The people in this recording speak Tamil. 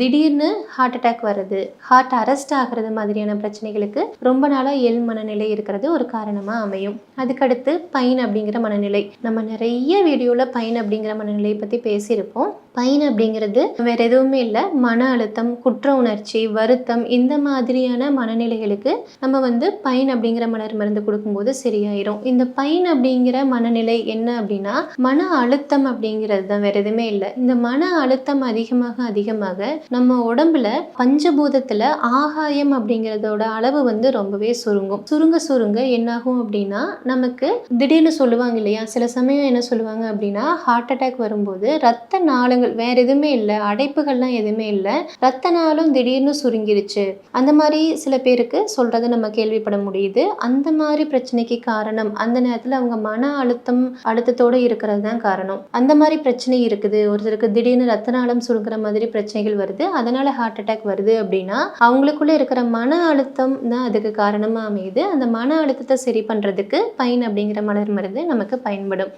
திடீர்னு ஹார்ட் அட்டாக் வர்றது, ஹார்ட் அரெஸ்ட் ஆகிறது மாதிரியான பிரச்சனைகளுக்கு ரொம்ப நாளாக இயல் மனநிலை இருக்கிறது ஒரு காரணமாக அமையும். அதுக்கடுத்து பைன் அப்படிங்கிற மனநிலை. நம்ம நிறைய வீடியோவில் பைன் அப்படிங்கிற மனநிலையை பற்றி பேசியிருப்போம். பைன் அப்படிங்கிறது வேற எதுவுமே இல்லை, மன அழுத்தம், குற்ற உணர்ச்சி, வருத்தம், இந்த மாதிரியான மனநிலைகளுக்கு நம்ம பைன் அப்படிங்கிற மலர் மருந்து கொடுக்கும்போது சரியாயிரும். இந்த பைன் அப்படிங்கிற மனநிலை என்ன அப்படின்னா மன அழுத்தம் அப்படிங்கிறது தான், வேற எதுவுமே இல்லை. இந்த மன அழுத்தம் அதிகமாக அதிகமாக நம்ம உடம்புல பஞ்சபூதத்துல ஆகாயம் அப்படிங்கிறதோட அளவு ரொம்பவே சுருங்கும். சுருங்க சுருங்க என்னாகும் அப்படின்னா நமக்கு திடீர்னு சொல்லுவாங்க இல்லையா, சில சமயம் என்ன சொல்லுவாங்க அப்படின்னா ஹார்ட் அட்டாக் வரும்போது ரத்த நாளங்கள் வேற எதுவுமே இல்லை, அடைப்புகள்லாம் எதுவுமே இல்லை, ரத்த நாளம் திடீர்னு சுருங்கிருச்சு, அந்த மாதிரி சில பேருக்கு சொல்றதை நம்ம கேள்விப்பட முடியுது. அந்த மாதிரி பிரச்சனைக்கு காரணம் அந்த நேரத்தில் அவங்க மன அழுத்தத்தோடு இருக்கிறது தான் காரணம். அந்த மாதிரி பிரச்சனை இருக்குது, ஒருத்தருக்கு திடீர்னு ரத்த நாளம் சுருங்குற மாதிரி பிரச்சனைகள் வருது, அதனால ஹார்ட் அட்டாக் வருது அப்படின்னா அவங்களுக்குள்ள இருக்கிற மன அழுத்தம் தான் அதுக்கு காரணமா அமையுது. அந்த மன அழுத்தத்தை சரி பண்றதுக்கு பைன் அப்படிங்கிற மலர் மருந்து நமக்கு பயன்படும்.